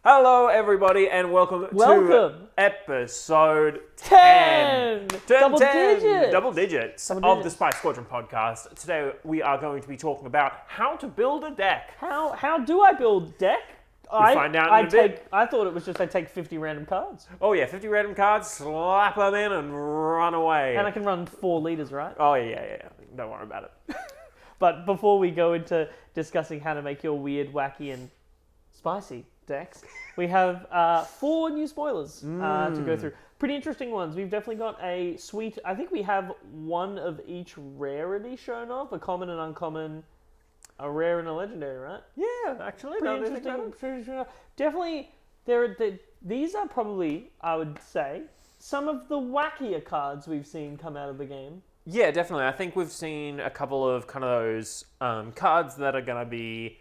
Hello, everybody, and welcome to episode 10. Double digits. Double digits of the Squadron podcast. Today, we are going to be talking about how to build a deck. How do I build a deck? Find out in a bit. I thought it was just I take 50 random cards. Oh, yeah, 50 random cards, slap them in, and run away. And I can run 4 leaders, right? Oh, yeah. Don't worry about it. But before we go into discussing how to make your weird, wacky, and spicy decks, we have 4 new spoilers to go through. Pretty interesting ones. We've definitely got a suite. I think we have one of each rarity shown off, a common and uncommon, a rare and a legendary, right? Yeah, actually. Pretty interesting. Definitely, these are probably, I would say, some of the wackier cards we've seen come out of the game. Yeah, definitely. I think we've seen a couple of kind of those cards that are going to be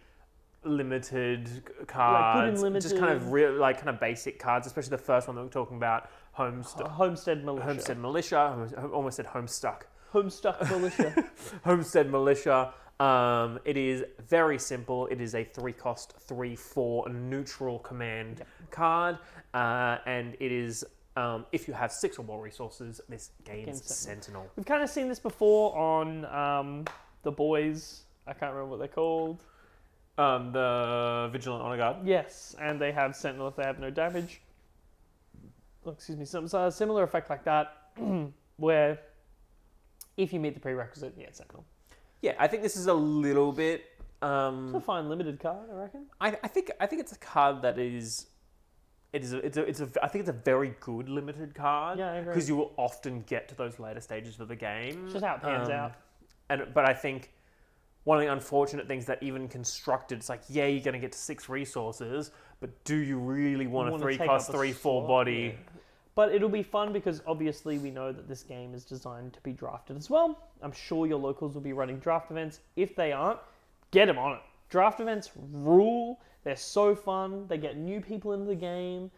limited cards, good and limited. Just kind of real, kind of basic cards, especially the first one that we're talking about, Homestead Militia. Homestead Militia. I almost said Homestuck. Homestuck Militia. Homestead Militia. It is very simple. It is a 3-cost, 3/4 neutral command card, and it is. If you have 6 or more resources, this gains Sentinel. We've kind of seen this before on the boys. I can't remember what they're called. The Vigilant Honor Guard. Yes, and they have Sentinel if they have no damage. Oh, excuse me, some similar effect like that, where if you meet the prerequisite, Sentinel. Yeah, I think this is a little bit. It's a fine limited card, I reckon. I think it's a card that is. I think it's a very good limited card. Yeah, I agree. Because you will often get to those later stages of the game. It's just how it pans out. But I think one of the unfortunate things that even constructed, it's like, yeah, you're going to get to 6 resources, but do you really want a 3-cost, 3/4 body? Yeah. But it'll be fun because obviously we know that this game is designed to be drafted as well. I'm sure your locals will be running draft events. If they aren't, get them on it. Draft events rule. They're so fun. They get new people into the game.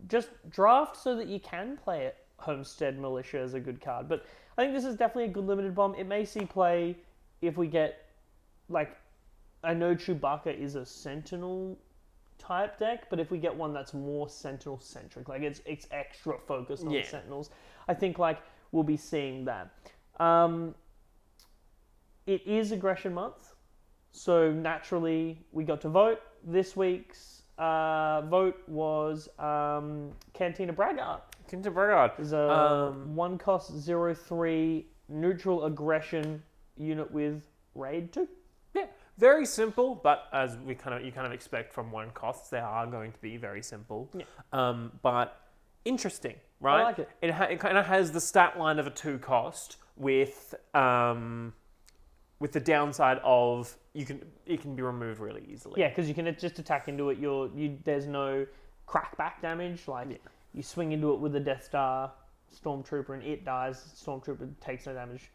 Just draft so that you can play it. Homestead Militia is a good card. But I think this is definitely a good limited bomb. It may see play if we get, I know Chewbacca is a Sentinel type deck, but if we get one that's more Sentinel centric, it's extra focused on Sentinels, I think we'll be seeing that. It is Aggression Month, so naturally we got to vote. This week's vote was Cantina Braggart. Cantina Braggart is a 1-cost 0/3 neutral aggression unit with raid 2. Yeah, very simple, but as you kind of expect from 1 costs, they are going to be very simple. Yeah. But interesting, right? I like it. It kind of has the stat line of a 2-cost with the downside of it can be removed really easily. Yeah, because you can just attack into it. There's no crackback damage. You swing into it with a Death Star Stormtrooper and it dies. Stormtrooper takes no damage.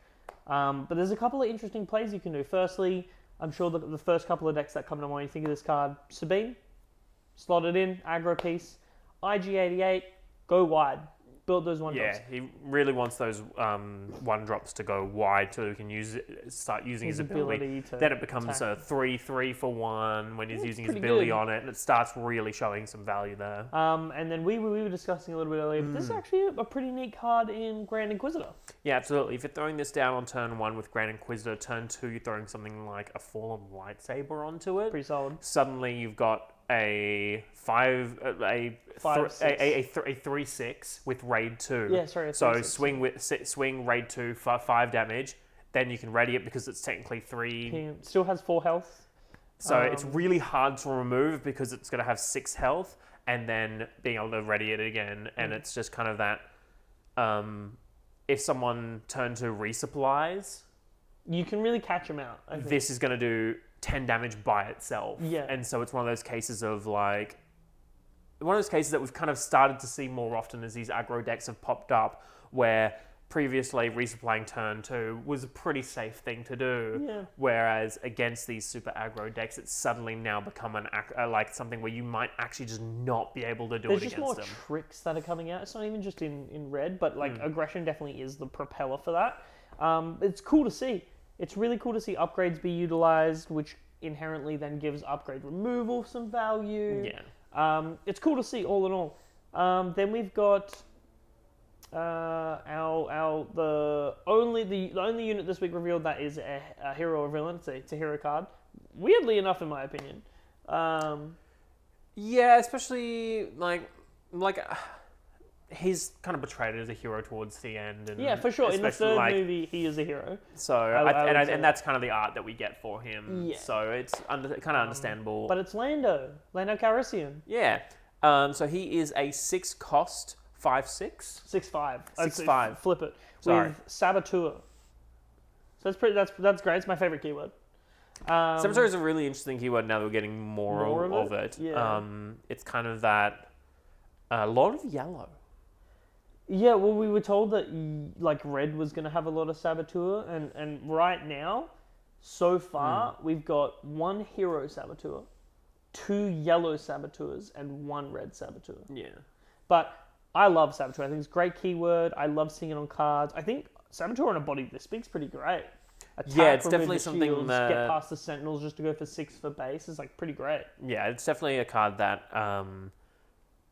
But there's a couple of interesting plays you can do. Firstly, I'm sure the first couple of decks that come to mind, you think of this card, Sabine, slot it in, aggro piece, IG-88, go wide, build those 1-drops. Yeah, he really wants those 1-drops to go wide so he can start using his ability. Then it becomes a 3/3 for 1 when he's using his ability on it, and it starts really showing some value there. And then we were discussing a little bit earlier, but this is actually a pretty neat card in Grand Inquisitor. Yeah, absolutely. If you're throwing this down on turn 1 with Grand Inquisitor, turn 2 you're throwing something like a Fallen Lightsaber onto it. Pretty solid. Suddenly you've got a 3/6 with raid 2. Yeah, sorry. So swing raid 2 for 5 damage. Then you can ready it because it's technically 3. Still has 4 health. So it's really hard to remove because it's going to have 6 health, and then being able to ready it again. And it's just kind of that. If someone turn to resupplies, you can really catch them out. I think. This is going to do 10 damage by itself. Yeah. And so it's one of those cases of that we've kind of started to see more often as these aggro decks have popped up, where previously resupplying turn 2 was a pretty safe thing to do. Yeah. Whereas against these super aggro decks, it's suddenly now become something where you might actually just not be able to do it against them. There's just more tricks that are coming out. It's not even just in red, but aggression definitely is the propeller for that. It's cool to see. It's really cool to see upgrades be utilized, which inherently then gives upgrade removal some value. Yeah. It's cool to see all in all. Then we've got the only unit this week revealed that is a hero or villain. It's a hero card. Weirdly enough, in my opinion. Yeah, especially like he's kind of portrayed as a hero towards the end. And yeah, for sure. In the third like, movie, he is a hero. So, and that's kind of the art that we get for him. Yeah. So it's kind of understandable. But it's Lando Calrissian. Yeah. So he is a 6-cost 5/6. 6/5. 6/5. Flip it. Sorry. With Saboteur. So that's great. It's my favorite keyword. Saboteur is a really interesting keyword now that we're getting more of it. Yeah. It's kind of that a lot of yellow. Yeah, well, we were told that like red was going to have a lot of Saboteur, and right now, so far, we've got 1 hero Saboteur, 2 yellow Saboteurs, and 1 red Saboteur. Yeah. But I love Saboteur. I think it's a great keyword. I love seeing it on cards. I think Saboteur on a body this big's pretty great. Attack, it's definitely the something shields, that... Get past the Sentinels just to go for 6 for base is like pretty great. Yeah, it's definitely a card that...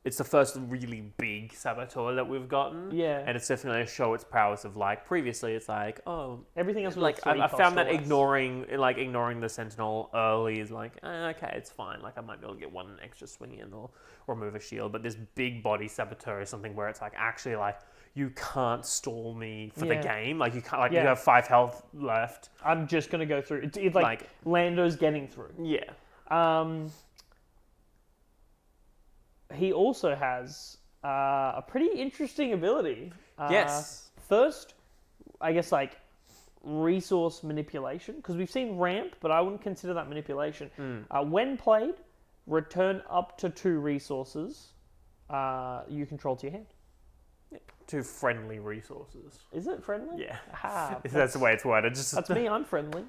it's the first really big Saboteur that we've gotten. Yeah. And it's definitely a show its prowess of like, previously it's like, oh... Everything else was like, I found that ignoring the Sentinel early is like, okay, it's fine. Like, I might be able to get 1 extra swing in or remove a shield. But this big body Saboteur is something where it's like, actually like, you can't stall me for the game. Like, you can't, like, you have 5 health left. I'm just going to go through. It's like Lando's getting through. Yeah. He also has a pretty interesting ability. Yes. First, I guess like resource manipulation, because we've seen ramp, but I wouldn't consider that manipulation. When played, return up to 2 resources you control to your hand. 2 friendly resources. Is it friendly? Yeah. Aha, that's the way it's worded. That's me, I'm friendly.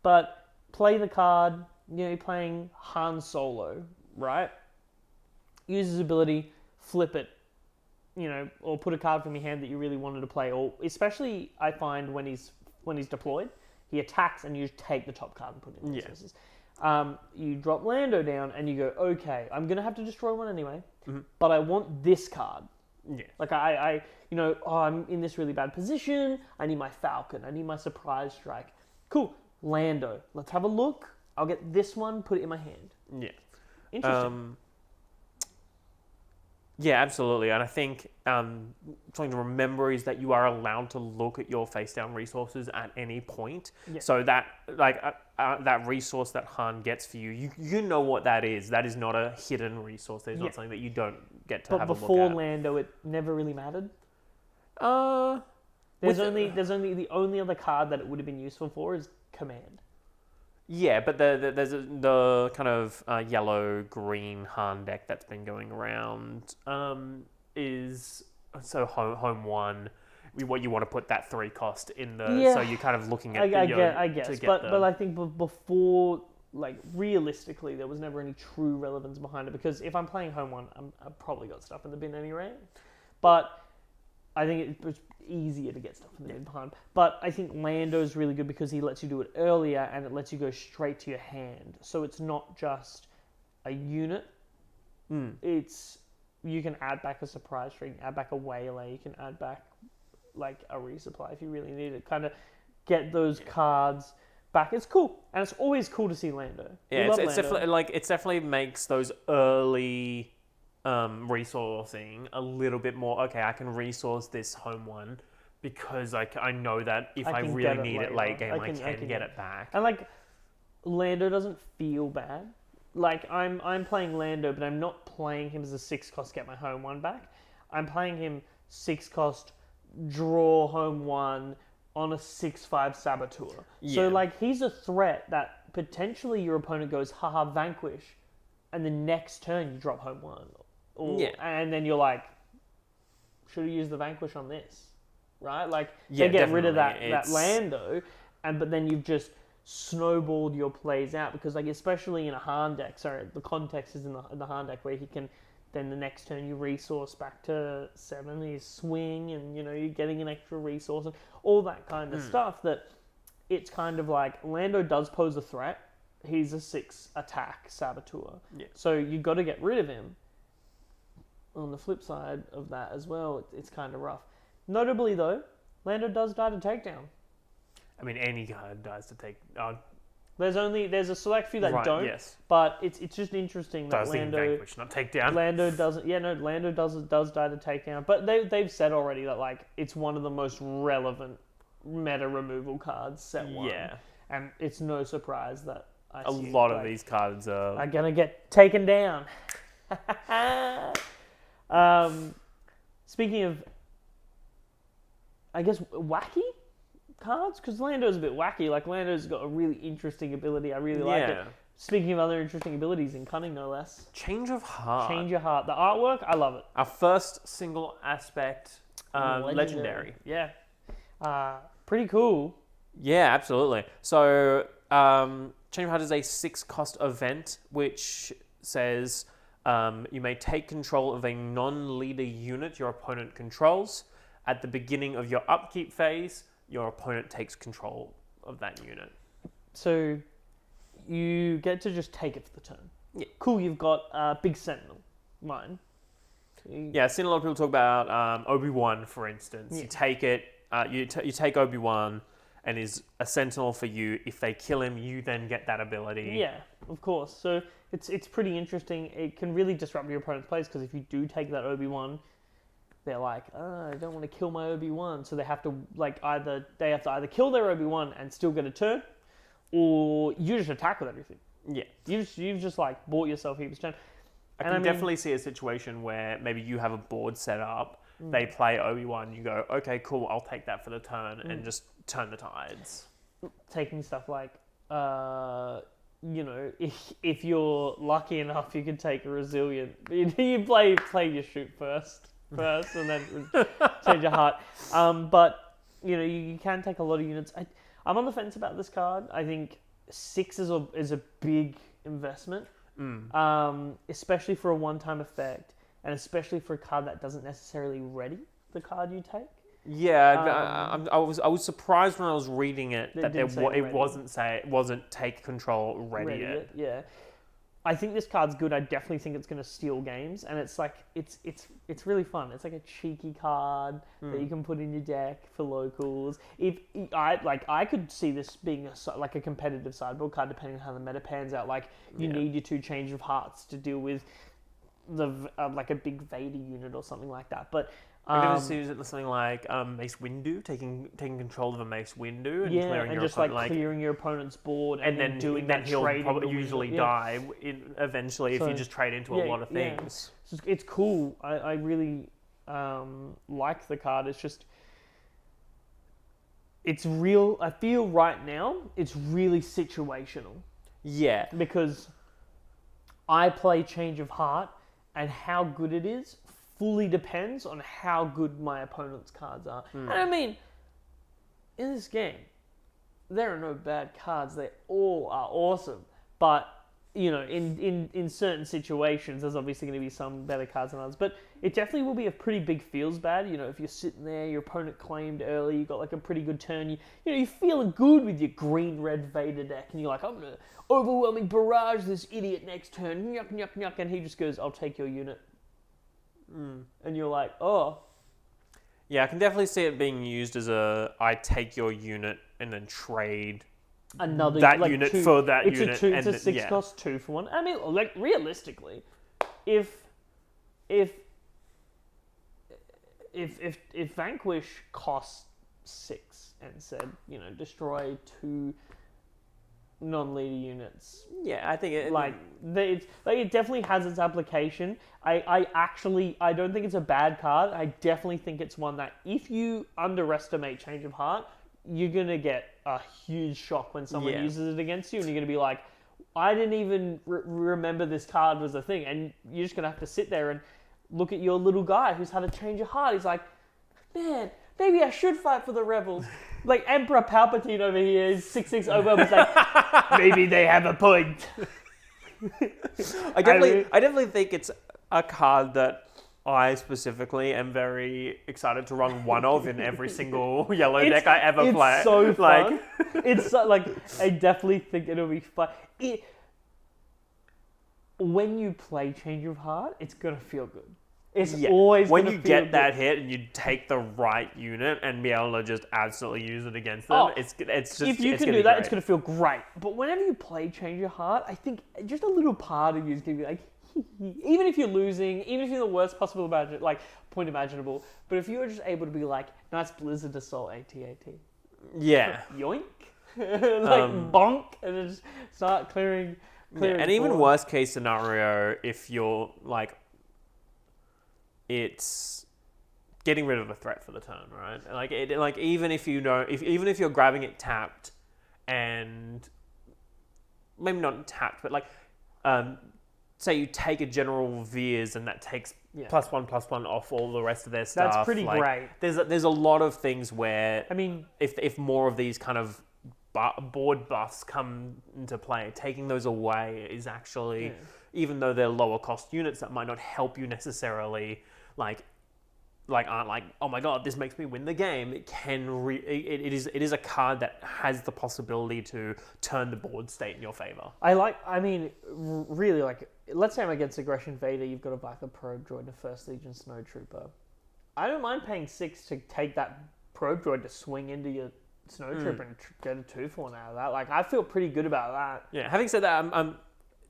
But play the card, you're playing Han Solo, right? Use his ability, flip it, or put a card from your hand that you really wanted to play. Or especially, I find when he's deployed, he attacks and you just take the top card and put it in resources. You drop Lando down and you go, okay, I'm gonna have to destroy 1 anyway, but I want this card. Yeah. Like I'm in this really bad position. I need my Falcon. I need my surprise strike. Cool, Lando. Let's have a look. I'll get this one. Put it in my hand. Yeah. Interesting. Yeah, absolutely. And I think something to remember is that you are allowed to look at your face down resources at any point. Yeah. So that that resource that Han gets for you, you know what that is. That is not a hidden resource. There's not something that you don't get to have a look at. But before Lando, it never really mattered. There's only the only other card that it would have been useful for is Command. Yeah, but there's the kind of yellow-green Han deck that's been going around is so home 1. What you want to put that 3 cost in the so you're kind of looking at I guess, but I think before, like, realistically there was never any true relevance behind it, because if I'm playing home 1, I've probably got stuff in the bin anyway. But I think it's easier to get stuff in the bin behind. But I think Lando's really good because he lets you do it earlier and it lets you go straight to your hand. So it's not just a unit. It's, you can add back a surprise string, add back a waylay, you can add back like a resupply if you really need it. Kind of get those cards back. It's cool, and it's always cool to see Lando. Yeah, it's definitely like it definitely makes those early resourcing a little bit more. Okay, I can resource this home 1 because I know that if I really need it late game, I can get it back. And like Lando doesn't feel bad. Like I'm playing Lando, but I'm not playing him as a 6 cost get my home 1 back. I'm playing him 6 cost draw home 1 on a 6/5 Saboteur. Yeah. So like he's a threat that potentially your opponent goes haha vanquish, and the next turn you drop home 1, and then you're like, should have used the vanquish on this, right? Like they get rid of that Lando, but then you've just snowballed your plays out, because like especially in a Han deck, the context is in the Han deck where he can. Then the next turn you resource back to 7, you swing, and you're getting an extra resource and all that kind of stuff. That it's kind of like Lando does pose a threat, he's a 6 attack saboteur. Yeah. So you got to get rid of him. On the flip side of that as well, it's kind of rough. Notably though, Lando does die to takedown. I mean, any card dies to take. There's a select few that Right, don't. yes. But it's just interesting that I was thinking Lando vanquish, not take down. Lando doesn't. Yeah, no, Lando does die to takedown. But they've said already that like it's one of the most relevant meta removal cards set one. Yeah. And it's no surprise that A lot of these cards are gonna get taken down. Speaking of, I guess, wacky cards, because Lando's a bit wacky. Like, Lando's got a really interesting ability. I really like it. Speaking of other interesting abilities, in Cunning no less. Change of heart. Change your heart. The artwork, I love it. Our first single aspect, legendary. Yeah. Pretty cool. Yeah, absolutely. So, Change of Heart is a 6-cost event, which says you may take control of a non-leader unit your opponent controls. At the beginning of your upkeep phase, your opponent takes control of that unit. So, you get to just take it for the turn. Yeah. Cool, you've got Big Sentinel. Mine. Yeah, I've seen a lot of people talk about Obi-Wan, for instance. Yeah. You take it, you take Obi-Wan, and is a sentinel for you. If they kill him, you then get that ability. Yeah, of course. So it's pretty interesting. It can really disrupt your opponent's plays because if you do take that Obi-Wan, they're like, I don't want to kill my Obi-Wan. So they have to either kill their Obi-Wan and still get a turn, or you just attack with everything. Yeah. You've just like bought yourself heaps of turn. I can definitely see a situation where maybe you have a board set up, they play Obi-Wan, you go, okay, cool, I'll take that for the turn, and just turn the tides. Taking stuff like, if you're lucky enough, you can take a Resilient. You play your shoot first, and then change your heart. But, you can take a lot of units. I'm on the fence about this card. I think 6 is a big investment. Especially for a one-time effect, and especially for a card that doesn't necessarily ready the card you take. Yeah, I was surprised when I was reading it that it wasn't take control ready yet. Yeah, I think this card's good. I definitely think it's going to steal games, and it's like it's really fun. It's like a cheeky card that you can put in your deck for locals. I could see this being a competitive sideboard card, depending on how the meta pans out. Like you need your 2 Change of Hearts to deal with the like a big Vader unit or something like that. But I can see something like Mace Windu, taking control of a Mace Windu and clearing your just opponent, clearing your opponent's board, and then doing then that he'll trade. probably usually die eventually if you just trade into a lot of things. So it's cool. I really like the card. It's just it's real. I feel right now it's really situational. Yeah, because I play Change of Heart, and how good it is fully depends on how good my opponent's cards are. And I mean, in this game, there are no bad cards. They all are awesome. But, in certain situations, there's obviously going to be some better cards than others. But it definitely will be a pretty big feels bad. If you're sitting there, your opponent claimed early, you got like a pretty good turn. You're feeling good with your green-red Vader deck. And you're like, I'm going to overwhelming barrage this idiot next turn. Nyuk, nyuk, nyuk. And he just goes, I'll take your unit. And you're like, oh. Yeah, I can definitely see it being used as I take your unit and then trade another unit for that unit. It's a 6 cost 2 for 1. I mean, like realistically, if Vanquish costs 6 and said, destroy 2 non-leader units. Yeah, I think it it definitely has its application. I don't think it's a bad card. I definitely think it's one that if you underestimate Change of Heart, you're gonna get a huge shock when someone uses it against you, and you're gonna be like, I didn't even remember this card was a thing, and you're just gonna have to sit there and look at your little guy who's had a Change of Heart. He's like, man, maybe I should fight for the rebels. Like Emperor Palpatine over here is 6/6 over. It's like, maybe they have a point. I definitely think it's a card that I specifically am very excited to run one of in every single yellow deck I ever play. It's so fun. It's so, like, I definitely think it'll be fun. When you play Change of Heart, it's gonna feel good. It's always when gonna you feel get that good. hit and you take the right unit and be able to just absolutely use it against them. It's just if you it's can gonna do be that, great. it's gonna feel great. But whenever you play Change Your Heart, I think just a little part of you is gonna be like, even if you're losing, even if you're the worst possible point imaginable, but if you're just able to be like, nice Blizzard Assault AT-AT. Yeah. Yoink. Bonk, and just start clearing and even board. worst case scenario, if you're like, it's getting rid of a threat for the turn, right? Like even if you know, even if you're grabbing it tapped, and maybe not tapped, but like, say you take a General Veers and that takes +1/+1 off all the rest of their stuff. That's pretty great. There's a lot of things where, I mean, if more of these kind of board buffs come into play, taking those away is actually, even though they're lower cost units that might not help you necessarily, aren't like, oh my god, this makes me win the game. It can it is a card that has the possibility to turn the board state in your favor. Really, like, let's say I'm against Aggression Vader, you've got a Viper Probe Droid and a First Legion Snow Trooper. I don't mind paying 6 to take that Probe Droid to swing into your Snow Trooper and get a 2/4 out of that. Like, I feel pretty good about that. Yeah, having said that,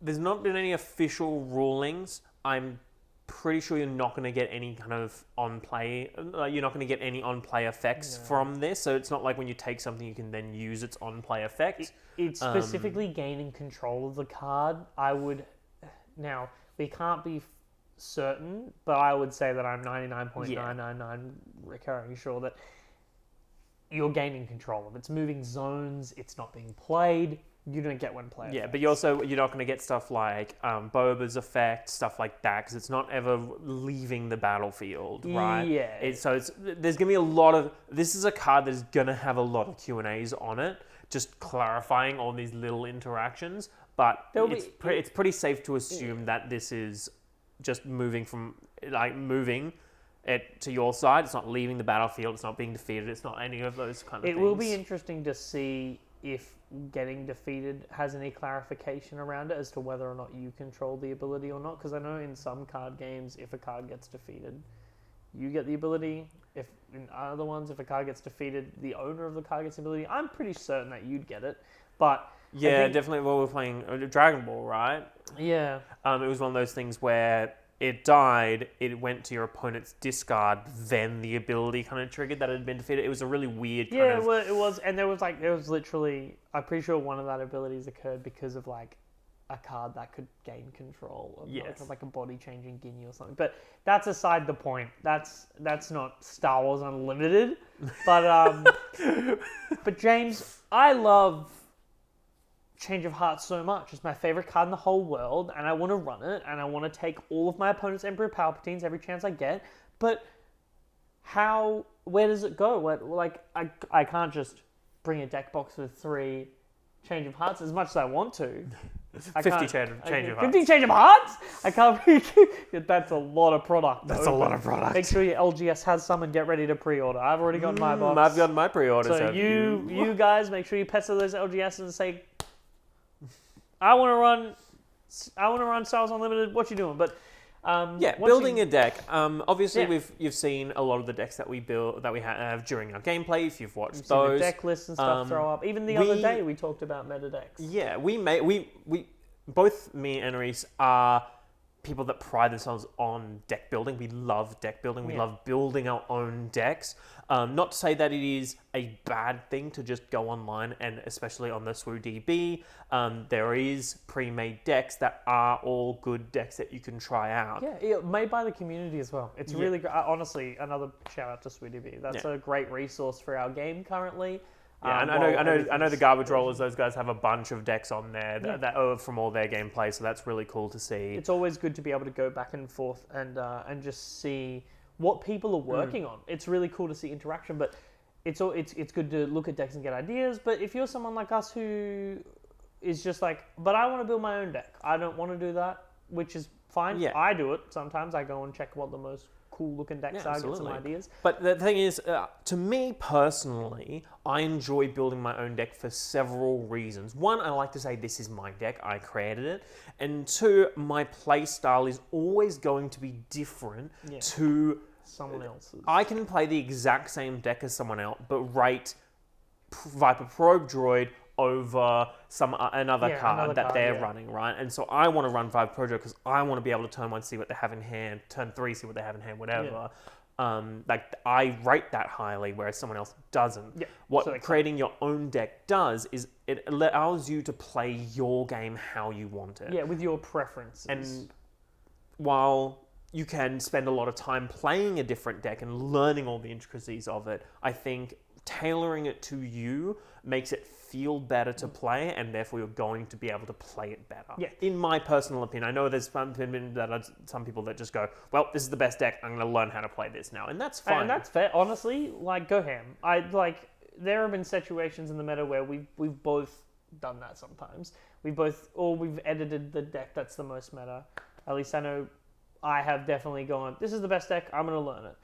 there's not been any official rulings. I'm pretty sure you're not going to get any kind of on-play, you're not going to get any on-play effects from this, so it's not like when you take something you can then use its on-play effect. It's specifically gaining control of the card. Now, we can't be certain, but I would say that I'm 99.999 recurring sure that you're gaining control of it. It's moving zones, it's not being played. You don't get one player. Yeah, but you're not going to get stuff like Boba's effect, stuff like that, because it's not ever leaving the battlefield, right? Yeah. There's going to be a lot of. This is a card that is going to have a lot of Q&As on it, just clarifying all these little interactions. But it's pretty safe to assume that this is just moving it to your side. It's not leaving the battlefield. It's not being defeated. It's not any of those kind of things. It will be interesting to see if getting defeated has any clarification around it as to whether or not you control the ability or not. Because I know in some card games, if a card gets defeated, you get the ability. If in other ones, if a card gets defeated, the owner of the card gets the ability. I'm pretty certain that you'd get it. But yeah, definitely. Well, we're playing Dragon Ball, right? Yeah. It was one of those things where it died, it went to your opponent's discard, then the ability kind of triggered that it had been defeated. It was a really weird kind of... Yeah, well, it was, and there was literally, I'm pretty sure one of that abilities occurred because of like a card that could gain control of like a body changing Ginyu or something. But that's aside the point. That's not Star Wars Unlimited. But but James, I love Change of Heart so much. It's my favorite card in the whole world, and I want to run it, and I want to take all of my opponent's Emperor Palpatines every chance I get. But where does it go? I can't just bring a deck box with 3 Change of Hearts as much as I want to. 50 Change of Hearts. 50 Change of Hearts? I can't be... That's a lot of product. That's a lot of product. Make sure your LGS has some and get ready to pre-order. I've already gotten my box. I've gotten my pre-order. So you guys, make sure you pester those LGS and say, I want to run Star Wars Unlimited. What you doing? But building a deck. Obviously, you've seen a lot of the decks that we have during our gameplay. If you've watched those, the deck lists and stuff throw up. Even the other day, we talked about meta decks. Yeah, we both me and Reese are people that pride themselves on deck building. We love deck building. We love building our own decks. Not to say that it is a bad thing to just go online, and especially on the SWODB, there is pre-made decks that are all good decks that you can try out. Yeah, made by the community as well. It's really great. Honestly, another shout out to SWODB. That's a great resource for our game currently. Yeah, and I know the Garbage Rollers. Those guys have a bunch of decks on there that are from all their gameplay, so that's really cool to see. It's always good to be able to go back and forth and just see what people are working on. It's really cool to see interaction, but it's good to look at decks and get ideas. But if you're someone like us who is just like, but I want to build my own deck, I don't want to do that, which is fine. Yeah. I do it sometimes. I go and check what the most cool looking decks are, get some absolutely. ideas. But the thing is, to me personally, I enjoy building my own deck for several reasons. One, I like to say this is my deck, I created it. And two, my play style is always going to be different to someone else's. I can play the exact same deck as someone else, but rate Viper Probe Droid over another card that they're running, right? And so I want to run Viper Probe Droid because I want to be able to turn 1, see what they have in hand, turn 3, see what they have in hand, whatever. Like I rate that highly, whereas someone else doesn't. What creating your own deck does is it allows you to play your game how you want it. Yeah, with your preferences. And while you can spend a lot of time playing a different deck and learning all the intricacies of it, I think tailoring it to you makes it feel better to play, and therefore you're going to be able to play it better. Yeah. In my personal opinion, I know there's some people that just go, well, this is the best deck, I'm going to learn how to play this now, and that's fine. And that's fair. Honestly, like, go ham. There have been situations in the meta where we've both done that sometimes. We've edited the deck that's the most meta. At least I know I have definitely gone, this is the best deck, I'm going to learn it.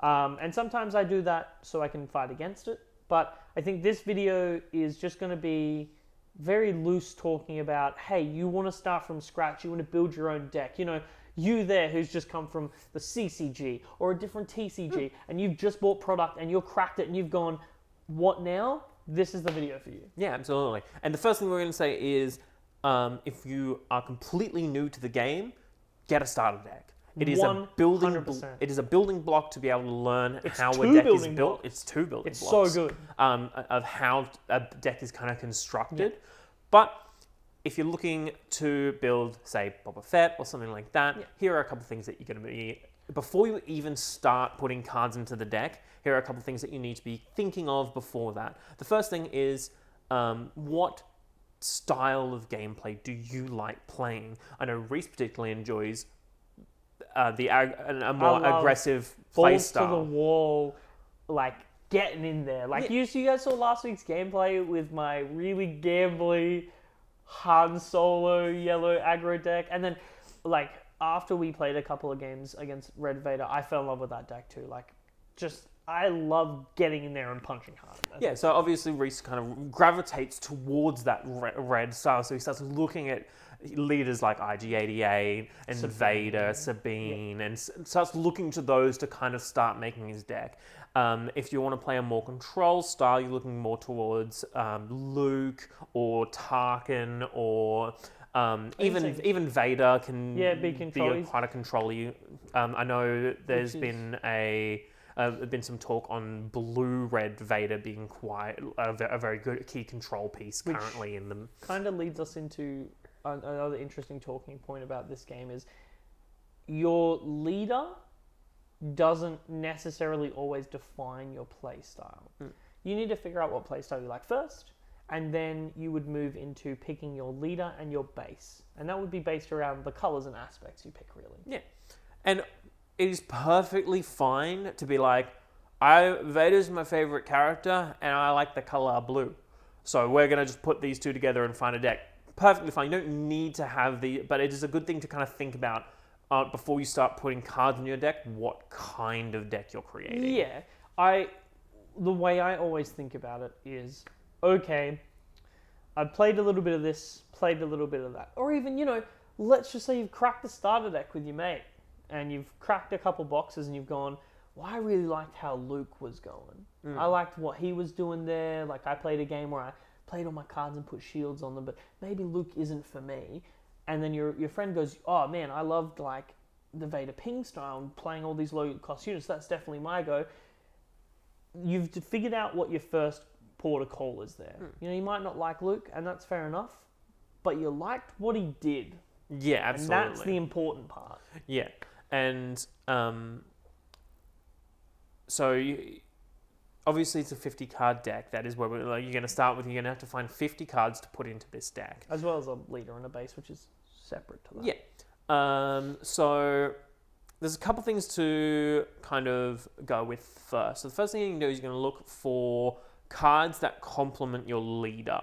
And sometimes I do that so I can fight against it. But I think this video is just going to be very loose, talking about, hey, you want to start from scratch, you want to build your own deck. You know, you there who's just come from the CCG or a different TCG and you've just bought product and you've cracked it and you've gone, what now? This is the video for you. Yeah, absolutely. And the first thing we're going to say is, if you are completely new to the game, get a starter deck. It is 100%. It is a building block to be able to learn how a deck is built. It's 2 building blocks. It's so good. Of how a deck is kind of constructed. But if you're looking to build, say, Boba Fett or something like that, here are a couple of things that you're going to be... Before you even start putting cards into the deck, here are a couple of things that you need to be thinking of before that. The first thing is, what style of gameplay do you like playing? I know Reese particularly enjoys a more aggressive play style. Balls to the wall, like getting in there. Like you guys saw last week's gameplay with my really gambly Han Solo yellow aggro deck, and then like after we played a couple of games against Red Vader, I fell in love with that deck too. Like, just I love getting in there and punching hard. Yeah, so obviously Reese kind of gravitates towards that red style, so he starts looking at leaders like IG-88 and Vader, Sabine, and starts looking to those to kind of start making his deck. If you want to play a more control style, you're looking more towards Luke or Tarkin, or even Vader can be quite a controller. I know there's been some talk on blue-red Vader being quite a very good key control piece currently in them. Kind of leads us into another interesting talking point about this game is your leader doesn't necessarily always define your play style. You need to figure out what play style you like first, and then you would move into picking your leader and your base. And that would be based around the colors and aspects you pick, really. Yeah. And it is perfectly fine to be like, Vader's my favorite character, and I like the color blue. So we're going to just put these two together and find a deck. Perfectly fine. You don't need to have but it is a good thing to kind of think about before you start putting cards in your deck, what kind of deck you're creating. Yeah. The way I always think about it is, okay, I played a little bit of this, played a little bit of that. Or even, let's just say you've cracked the starter deck with your mate, and you've cracked a couple boxes and you've gone, well, I really liked how Luke was going. I liked what he was doing there. Like, I played a game where I played all my cards and put shields on them, but maybe Luke isn't for me. And then your friend goes, oh man, I loved like the Vader ping style and playing all these low cost units. That's definitely my go. You've figured out what your first port of call is there. You might not like Luke, and that's fair enough, but you liked what he did. Yeah, absolutely. And that's the important part. Yeah. And so obviously it's a 50 card deck. That is where you're going to start with. You're going to have to find 50 cards to put into this deck. As well as a leader and a base, which is separate to that. Yeah. So there's a couple things to kind of go with first. So the first thing you can do is you're going to look for cards that complement your leader,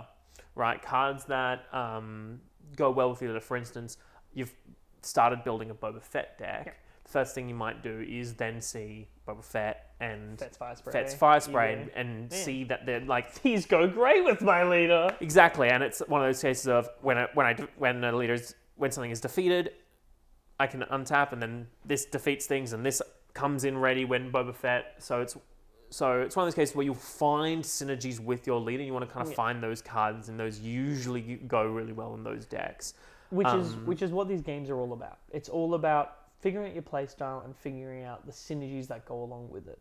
right? Cards that go well with your leader. For instance, you've started building a Boba Fett deck. first thing you might do is then see Boba Fett and Fett's fire spray. Fett's fire spray Yeah. and Man. see that they're like These go great with my leader. exactly, and it's one of those cases of when something is defeated, I can untap, and then this defeats things, and this comes in ready when Boba Fett. So it's one of those cases where you'll find synergies with your leader. You want to kind of find those cards, and those usually go really well in those decks. Which is what these games are all about. It's all about figuring out your playstyle and figuring out the synergies that go along with it.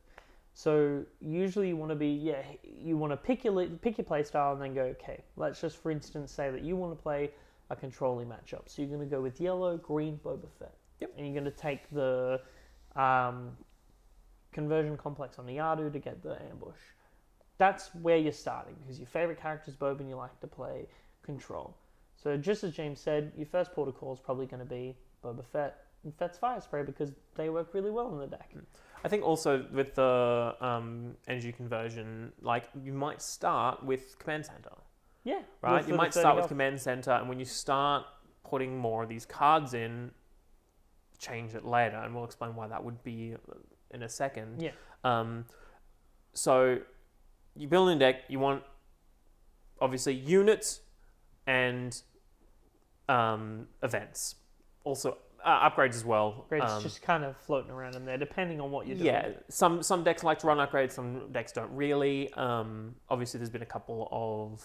So usually you want to pick your playstyle and then go, okay, let's just for instance say that you want to play a controlling matchup. So you're going to go with yellow, green, Boba Fett. Yep. And you're going to take the conversion complex on the Yadu to get the ambush. That's where you're starting because your favorite character is Boba and you like to play control. So just as James said, your first protocol is probably going to be Boba Fett and Fett's fire spray because they work really well in the deck. I think also with the energy conversion, like you might start with Command Center. Yeah. Right? You might start with Command Center, and when you start putting more of these cards in, change it later, and we'll explain why that would be in a second. Yeah. So you build a deck, you want obviously units and events. Also upgrades as well. Upgrades just kind of floating around in there, depending on what you're doing. Yeah, some decks like to run upgrades, some decks don't really. Obviously, there's been a couple of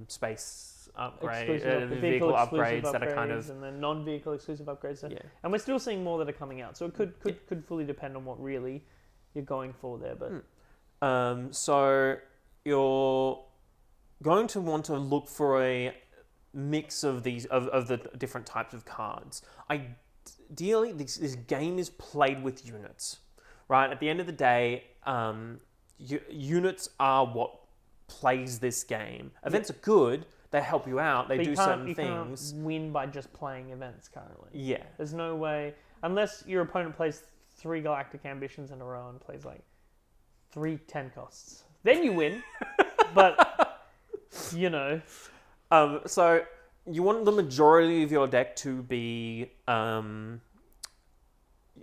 space vehicle upgrades that are kind of and then non-vehicle exclusive upgrades. Yeah. And we're still seeing more that are coming out, so it could fully depend on what really you're going for there. But so you're going to want to look for a mix of these of the different types of cards. Ideally, this game is played with units, right? At the end of the day, units are what plays this game. Events are good; they help you out. They do certain things. Can't win by just playing events currently. Yeah, There's no way unless your opponent plays 3 Galactic Ambitions in a row and plays like 3 10 costs. Then you win, but you know. So you want the majority of your deck to be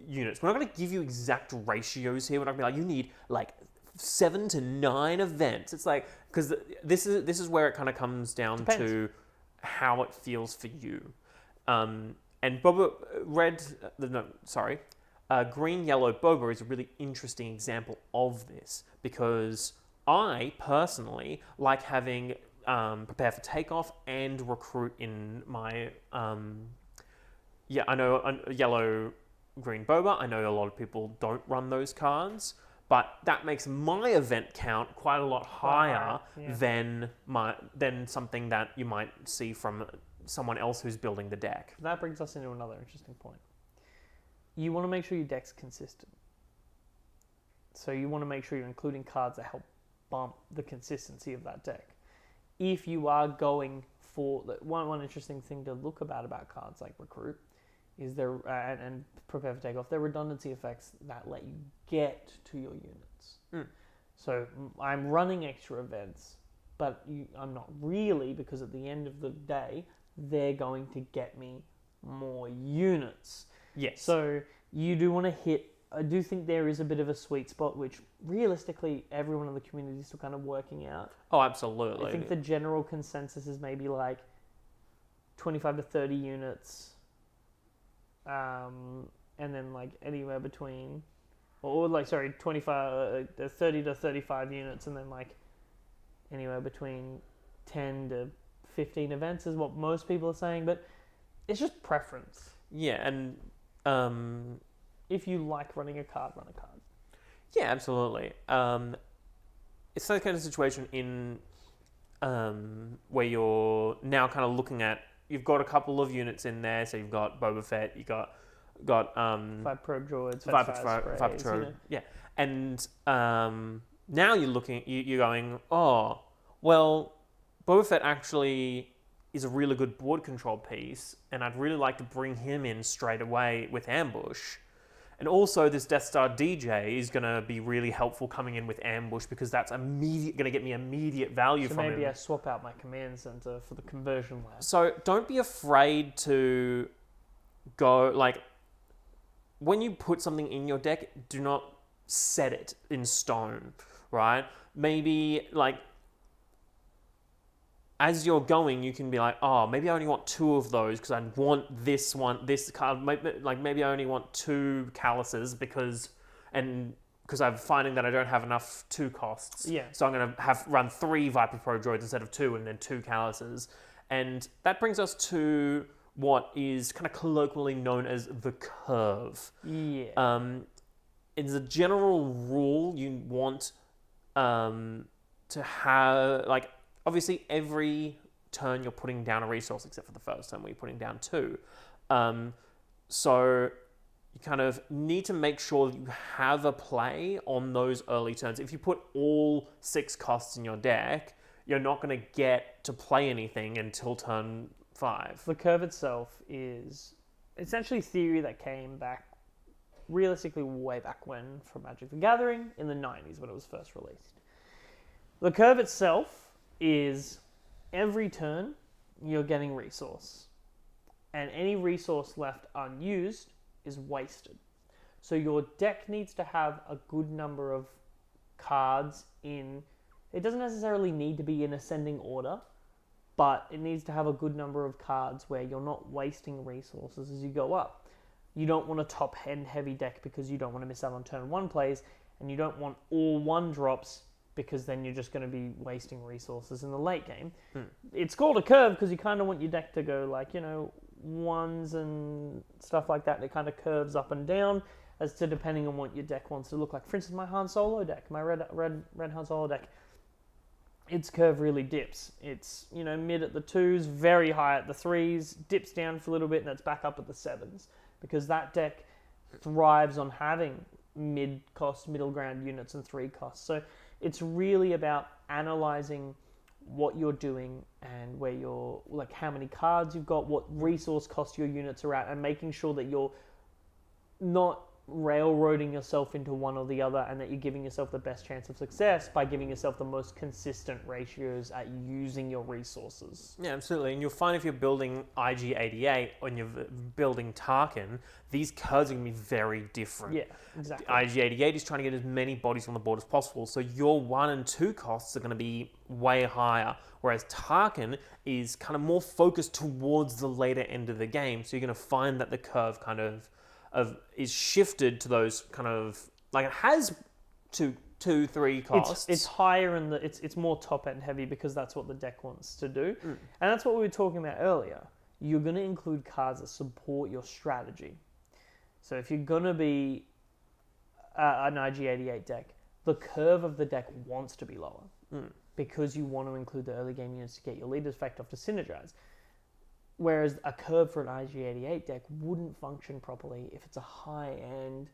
units. We're not going to give you exact ratios here. We're not going to be like, you need like 7 to 9 events. It's like, because this is where it kind of comes down to how it feels for you. And green, yellow Boba is a really interesting example of this because I personally like having prepare for takeoff and recruit in my I know yellow green Boba. I know a lot of people don't run those cards, but that makes my event count quite a lot higher than something that you might see from someone else who's building the deck. That brings us into another interesting point. You want to make sure your deck's consistent. So you want to make sure you're including cards that help bump the consistency of that deck. If you are going for one interesting thing to look about cards like Recruit is and Prepare for Takeoff, they're redundancy effects that let you get to your units. So I'm running extra events, but I'm not really, because at the end of the day, they're going to get me more units. Yes. So you do want to hit. I do think there is a bit of a sweet spot, which realistically everyone in the community is still kind of working out. Oh, absolutely. I think the general consensus is maybe like 25 to 30 units, and then like anywhere between, 30 to 35 units, and then like anywhere between 10 to 15 events is what most people are saying, but it's just preference. Yeah, and if you like running a card, run a card. Yeah, absolutely. It's that kind of situation in where you're now kind of looking at, you've got a couple of units in there, so you've got Boba Fett, you got 5 probe droids, 5 patrol, yeah, and now you're going, oh, well, Boba Fett actually is a really good board control piece, and I'd really like to bring him in straight away with ambush. And also, this Death Star DJ is going to be really helpful coming in with ambush because that's going to get me immediate value from him. So maybe I swap out my command center for the conversion lab. So don't be afraid to go, like, when you put something in your deck, do not set it in stone, right? Maybe like as you're going, you can be like, oh, maybe I only want 2 of those because I want this card. Maybe I only want 2 calluses because I'm finding that I don't have enough 2 costs. Yeah. So I'm going to run 3 Viper Pro droids instead of 2 and then 2 calluses. And that brings us to what is kind of colloquially known as the curve. Yeah. It's a general rule you want to have, like, obviously every turn you're putting down a resource, except for the first turn where you're putting down 2. So you kind of need to make sure that you have a play on those early turns. If you put all 6 costs in your deck, you're not going to get to play anything until turn 5. The curve itself is essentially theory that came back realistically way back when from Magic the Gathering in the 90s when it was first released. The curve itself is every turn you're getting resource, and any resource left unused is wasted. So your deck needs to have a good number of cards in. It doesn't necessarily need to be in ascending order, but it needs to have a good number of cards where you're not wasting resources as you go up. You don't want a top end heavy deck because you don't want to miss out on turn 1 plays, and you don't want all 1 drops because then you're just going to be wasting resources in the late game. It's called a curve because you kind of want your deck to go like, 1s and stuff like that. And it kind of curves up and down as to depending on what your deck wants to look like. For instance, my Han Solo deck, my red Han Solo deck, its curve really dips. It's, mid at the 2s, very high at the 3s, dips down for a little bit, and it's back up at the 7s. Because that deck thrives on having mid-cost, middle ground units and 3 costs. So it's really about analyzing what you're doing and where you're, like how many cards you've got, what resource cost your units are at, and making sure that you're not railroading yourself into one or the other, and that you're giving yourself the best chance of success by giving yourself the most consistent ratios at using your resources. Yeah, absolutely. And you'll find if you're building IG-88 or you're building Tarkin, these curves are going to be very different. Yeah, exactly. IG-88 is trying to get as many bodies on the board as possible, so your 1 and 2 costs are going to be way higher, whereas Tarkin is kind of more focused towards the later end of the game, so you're going to find that the curve kind of is shifted to those kind of, like, it has 2-3 costs. It's higher in it's more top end heavy because that's what the deck wants to do. And that's what we were talking about earlier. You're going to include cards that support your strategy. So if you're going to be an IG-88 deck, the curve of the deck wants to be lower because you want to include the early game units to get your leader's effect off to synergize. Whereas a curve for an IG-88 deck wouldn't function properly if it's a high-end,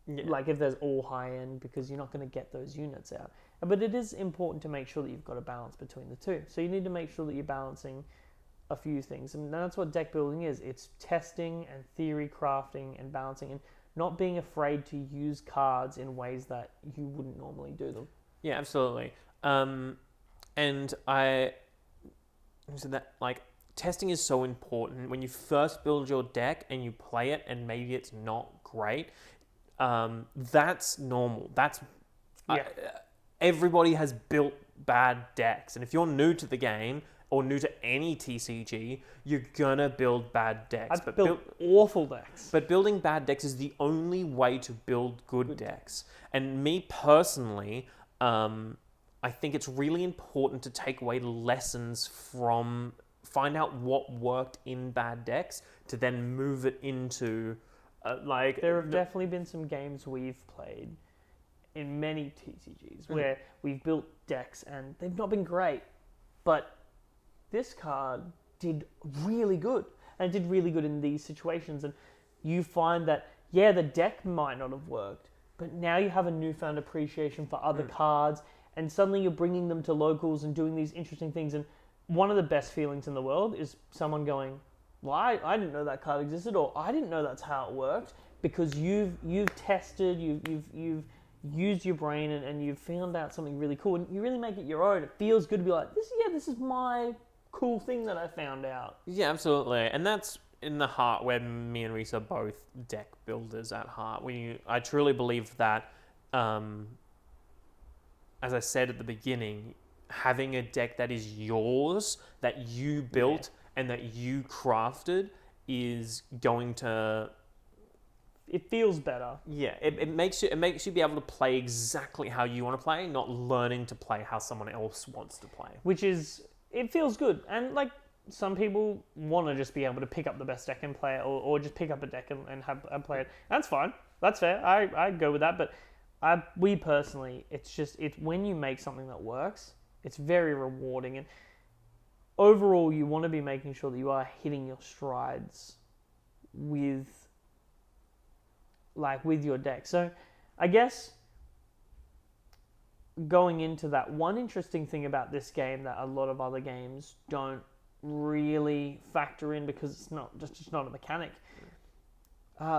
like if there's all high-end, because you're not going to get those units out. But it is important to make sure that you've got a balance between the two. So you need to make sure that you're balancing a few things. And that's what deck building is. It's testing and theory crafting and balancing and not being afraid to use cards in ways that you wouldn't normally do them. Yeah, absolutely. And I said that, like, testing is so important. When you first build your deck and you play it and maybe it's not great, that's normal. Everybody has built bad decks. And if you're new to the game or new to any TCG, you're gonna build bad decks. I've built awful decks. But building bad decks is the only way to build good decks. And me personally, I think it's really important to take away lessons from, find out what worked in bad decks to then move it into, There have definitely been some games we've played in many TCGs where we've built decks and they've not been great, but this card did really good. And it did really good in these situations. And you find that, the deck might not have worked, but now you have a newfound appreciation for other cards, and suddenly you're bringing them to locals and doing these interesting things. And one of the best feelings in the world is someone going, well, I didn't know that card existed, or I didn't know that's how it worked, because you've tested, you've used your brain and you've found out something really cool, and you really make it your own. It feels good to be like, this is my cool thing that I found out. Yeah, absolutely. And that's in the heart where me and Reese are both deck builders at heart. I truly believe that, as I said at the beginning, having a deck that is yours, that you built and that you crafted, is going to... It feels better. Yeah, it makes you be able to play exactly how you want to play, not learning to play how someone else wants to play. It feels good. And like, some people want to just be able to pick up the best deck and play it, or just pick up a deck and play it. That's fine. That's fair. I go with that. But we personally, it's when you make something that works, it's very rewarding. And overall, you want to be making sure that you are hitting your strides with your deck. So I guess going into that, one interesting thing about this game that a lot of other games don't really factor in, because it's just not a mechanic.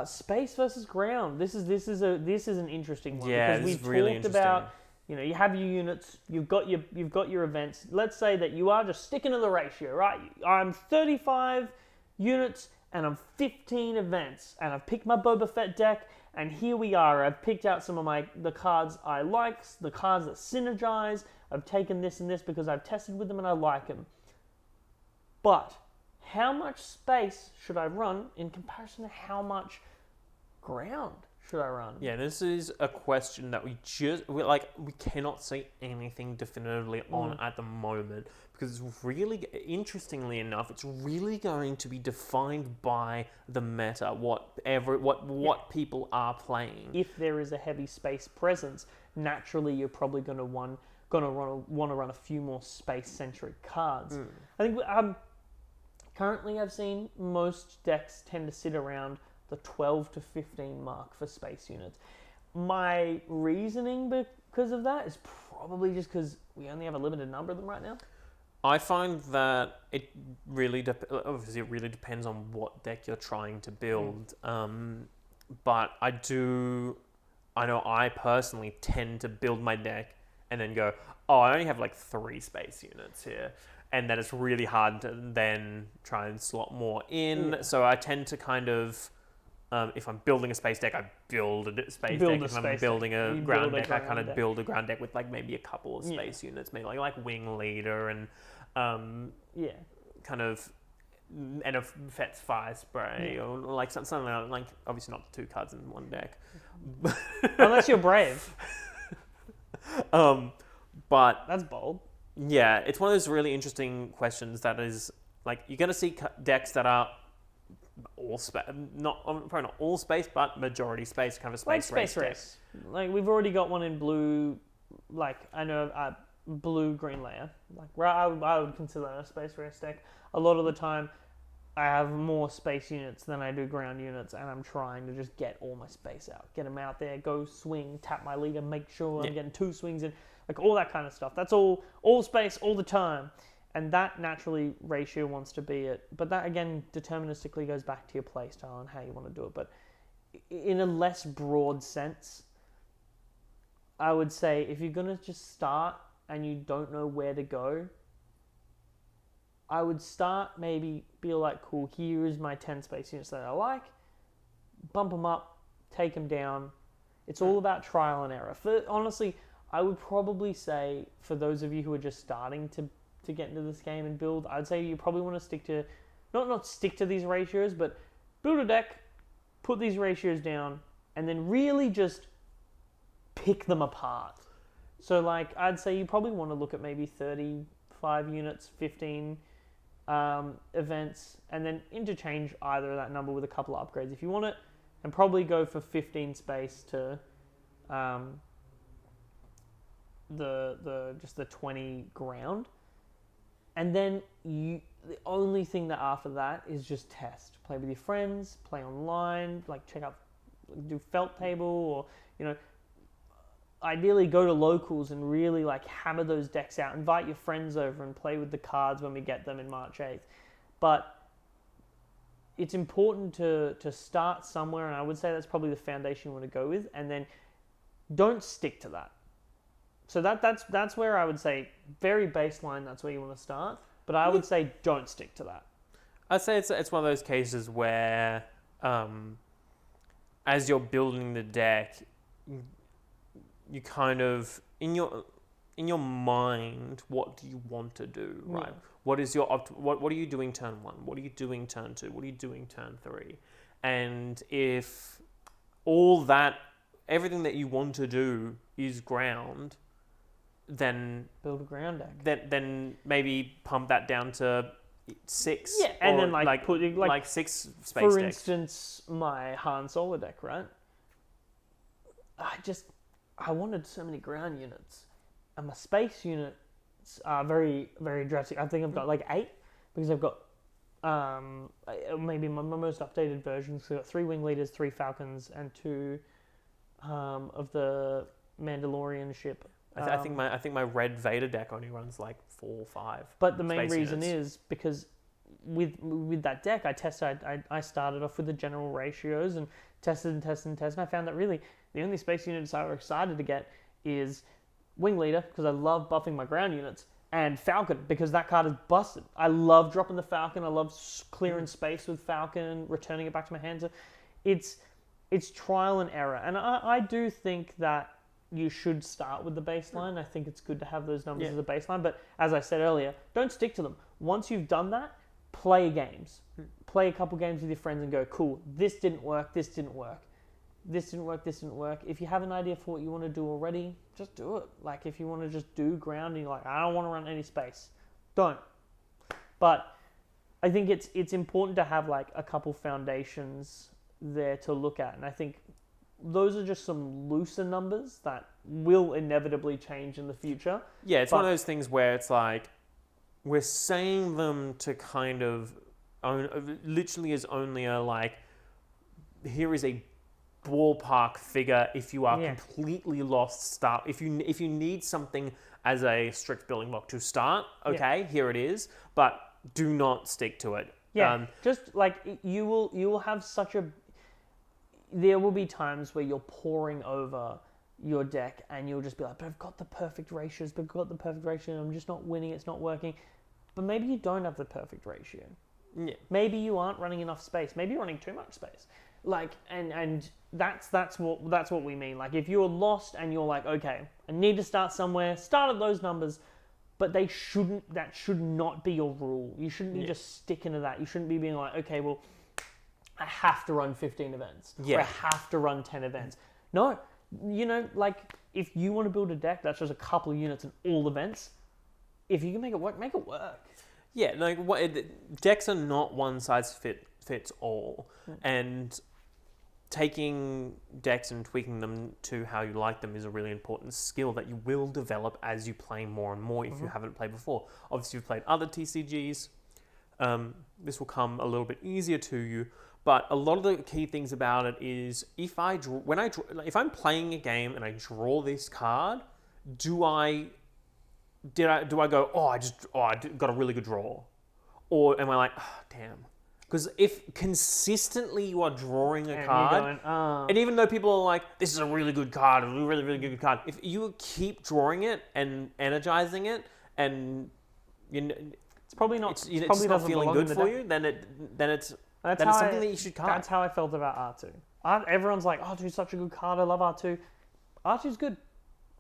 Space versus ground. This is an interesting one, because we talked about, you have your units, you've got your events. Let's say that you are just sticking to the ratio, right? I'm 35 units and I'm 15 events, and I've picked my Boba Fett deck, and here we are. I've picked out some of the cards I like, the cards that synergize. I've taken this and this because I've tested with them and I like them. But how much space should I run in comparison to how much ground should I run? Yeah, this is a question that we cannot say anything definitively on at the moment, because it's really, interestingly enough, it's really going to be defined by the meta, what people are playing. If there is a heavy space presence, naturally you're probably going to want to run a few more space-centric cards. I think currently I've seen most decks tend to sit around the 12 to 15 mark for space units. My reasoning because of that is probably just because we only have a limited number of them right now. I find that it really depends on what deck you're trying to build. But I know I personally tend to build my deck and then go, I only have like 3 space units here. And then it's really hard to then try and slot more in. Yeah. So I tend to kind of, if I'm building a space deck, I build a space deck. If I'm building a ground deck, I kind of build a ground deck with like maybe a couple of space units, maybe like Wing Leader and kind of, and a Fett's Fire Spray or like something like obviously not 2 cards in one deck. Unless you're brave. But that's bold. Yeah, it's one of those really interesting questions that is like, you're going to see decks that are all space, probably not all space, but majority space, kind of a space race. Like, we've already got one in blue, like, I know blue-green layer. Like, I would consider that a space race deck. A lot of the time, I have more space units than I do ground units, and I'm trying to just get all my space out. Get them out there, go swing, tap my leader, make sure I'm getting 2 swings in. Like, all that kind of stuff. That's all space, all the time. And that naturally ratio wants to be it. But that, again, deterministically goes back to your playstyle and how you want to do it. But in a less broad sense, I would say if you're going to just start and you don't know where to go, I would start, maybe be like, cool, here is my 10 space units that I like. Bump them up, take them down. It's all about trial and error. Honestly, I would probably say, for those of you who are just starting to get into this game and build, I'd say you probably want to stick to, not stick to these ratios, but build a deck, put these ratios down, and then really just pick them apart. So, like, I'd say you probably want to look at maybe 35 units, 15 events, and then interchange either of that number with a couple of upgrades if you want it, and probably go for 15 space to the 20 ground. And then the only thing that after that is just test. Play with your friends, play online, like check out, do felt table, or, ideally go to locals and really like hammer those decks out. Invite your friends over and play with the cards when we get them in March 8th. But it's important to start somewhere, and I would say that's probably the foundation you want to go with, and then don't stick to that. So that's where I would say, very baseline, that's where you want to start. But I would say don't stick to that. I'd say it's one of those cases where, as you're building the deck, you kind of in your mind, what do you want to do, right? Yeah. What is your what are you doing turn 1? What are you doing turn 2? What are you doing turn 3? And if everything that you want to do is ground, then Build a ground deck. then maybe pump that down to 6. Yeah, and or then putting 6 space for decks. instance, my Han Solo deck, right? I wanted so many ground units, and my space units are very, very drastic. I think I've got 8 because I've got maybe my most updated versions. So I've got 3 wing leaders, 3 falcons, and 2 of the Mandalorian ship. I think my red Vader deck only runs 4 or 5. But the main space reason units. is because with that deck, I started off with the general ratios and tested, and I found that really the only space units I was excited to get is Wing Leader, because I love buffing my ground units, and Falcon, because that card is busted. I love dropping the Falcon. I love clearing space with Falcon, returning it back to my hands. It's trial and error, and I do think that you should start with the baseline. I think it's good to have those numbers as a baseline, but as I said earlier, don't stick to them. Once you've done that, play games. Play a couple games with your friends and go, cool, this didn't work, this didn't work. This didn't work, this didn't work. If you have an idea for what you want to do already, just do it. If you want to just do ground and you're like, I don't want to run any space, don't. But I think it's important to have a couple foundations there to look at. And I think those are just some looser numbers that will inevitably change in the future. Yeah, it's one of those things where it's we're saying them to kind of literally as only a here is a ballpark figure if you are completely lost. Start if you need something as a strict building block to start. Okay, here it is, but do not stick to it. Yeah, just you will have such a. There will be times where you're poring over your deck and you'll just be like, but I've got the perfect ratios, I'm just not winning, it's not working. But maybe you don't have the perfect ratio. Yeah. Maybe you aren't running enough space. Maybe you're running too much space. And that's what we mean. If you're lost and you're like, okay, I need to start somewhere, start at those numbers, but that should not be your rule. You shouldn't be just sticking to that. You shouldn't be being like, okay, well, I have to run 15 events. Yeah. Or I have to run 10 events. No, if you want to build a deck that's just a couple of units in all events, if you can make it work, make it work. Yeah, decks are not one size fits all. And taking decks and tweaking them to how you like them is a really important skill that you will develop as you play more and more if you haven't played before. Obviously, you've played other TCGs. This will come a little bit easier to you. But a lot of the key things about it is if I'm playing a game and I draw this card, do I go, I got a really good draw, or am I like, oh, damn? Because if consistently you are drawing a card, and even though people are like, this is a really good card, a really, really good card, if you keep drawing it and energizing it, and it's probably not. It's probably not feeling good for you. Then it's something that you should cut. That's how I felt about R2. Everyone's like, R2 is such a good card. I love R2. R2's good.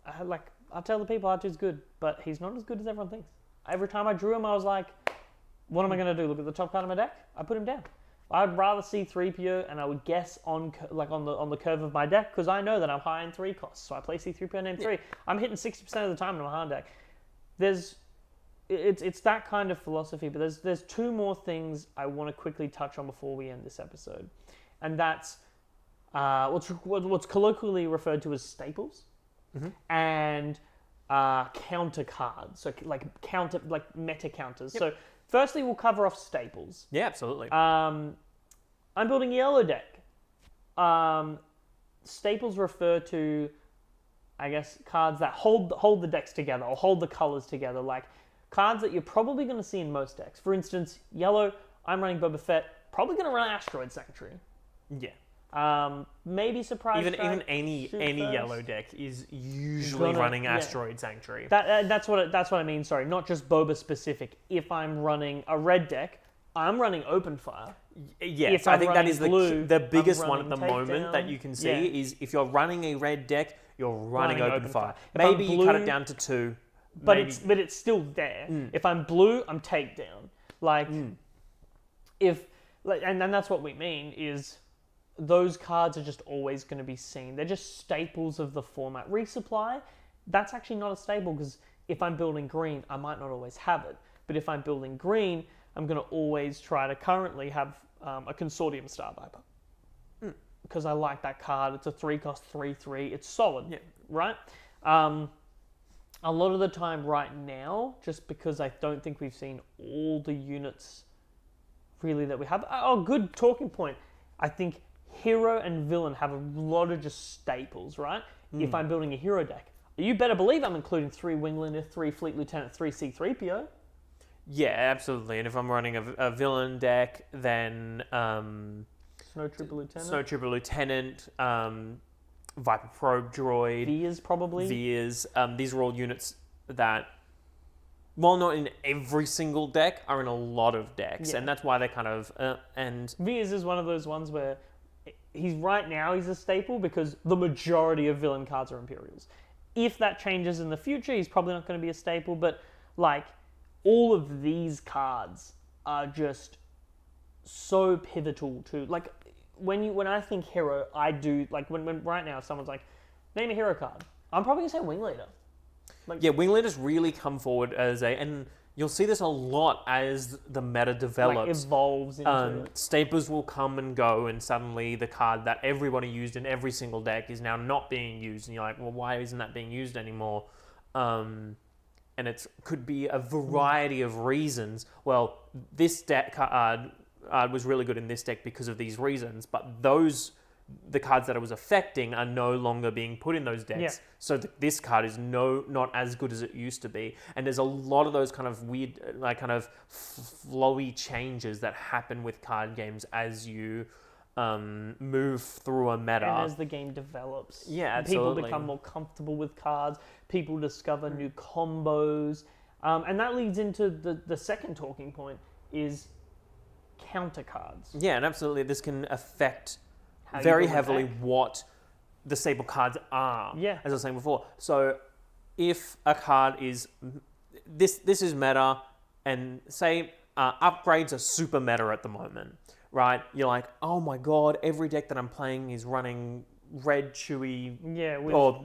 I tell the people R2's good, but he's not as good as everyone thinks. Every time I drew him, I was like, what am I going to do? Look at the top card of my deck? I put him down. I'd rather see 3PO, and I would guess on the curve of my deck, because I know that I'm high in 3 costs. So I play C3PO name 3. I'm hitting 60% of the time in my hard deck. It's that kind of philosophy, but there's 2 more things I want to quickly touch on before we end this episode, and that's what's colloquially referred to as staples, and counter cards. So meta counters. Yep. So firstly, we'll cover off staples. Yeah, absolutely. I'm building a yellow deck. Staples refer to, I guess, cards that hold the decks together or hold the colors together, cards that you're probably going to see in most decks. For instance, yellow, I'm running Boba Fett, probably going to run Asteroid Sanctuary. Yeah. Maybe Surprise Strike. Even any yellow deck is usually running Asteroid Sanctuary. That's what I mean. Sorry, not just Boba specific. If I'm running a red deck, I'm running open fire. Yes, If I I'm think that running is blue, the biggest I'm one at the running moment that takedown. you can see Yeah. is if you're running a red deck, you're running Running open open fire. fire. If I'm Maybe you cut it blue- down to 2. But Maybe. it's still there. If I'm blue, I'm takedown. Like if like, and then that's what we mean is those cards are just always going to be seen. They're just staples of the format. Resupply, that's actually not a staple because if I'm building green, I might not always have it. But if I'm building green, I'm going to always try to currently have a Consortium Star Viper. Because I like that card. It's a 3-cost 3/3. It's solid, right? A lot of the time right now, just because I don't think we've seen all the units really that we have. Oh, good talking point. I think hero and villain have a lot of just staples, right? If I'm building a hero deck, you better believe I'm including 3 Winglander, 3 Fleet Lieutenant, 3 C-3PO. Yeah, absolutely. And if I'm running a villain deck, then Snow Trooper Lieutenant. Snow Trooper Lieutenant, Viper Probe Droid, Veers probably. Veers. These are all units that, while not in every single deck, are in a lot of decks, Yeah. and that's why they kind of and Veers is one of those ones where he's a staple because the majority of villain cards are Imperials. If that changes in the future, he's probably not going to be a staple, but like all of these cards are just so pivotal to like when I think hero, I do like when right now if someone's like name a hero card, I'm probably gonna say Wingleader. yeah, Wingleaders really come forward as and you'll see this a lot as the meta Like develops. evolves into Staples will come and go, and suddenly the card that everybody used in every single deck is now not being used, and you're like, well, why isn't that being used anymore? And it could be a variety of reasons. Well, this deck card was really good in this deck because of these reasons, but the cards that it was affecting are no longer being put in those decks. Yeah. So this card is not as good as it used to be. And there's a lot of those kind of weird, like kind of flowy changes that happen with card games as you move through a meta. and as the game develops. Yeah, People absolutely. become more comfortable with cards. People discover new combos. And that leads into the second talking point is counter cards. Yeah, and absolutely, this can affect How you very build a heavily deck. what the staple cards are. Yeah. As I was saying before. So if a card is this is meta, and say upgrades are super meta at the moment, right? You're like, oh my god, every deck that I'm playing is running red Chewie Yeah, with or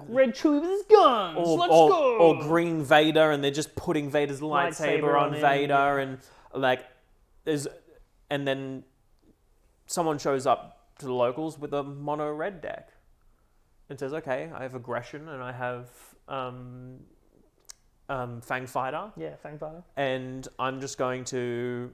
Red Chewie with his guns. Let's go. or green Vader, and they're just putting Vader's lightsaber on on him, Vader, and like and then someone shows up to the locals with a mono red deck and says, okay, I have aggression and I have Fang Fighter, Yeah, Fang Fighter. and I'm just going to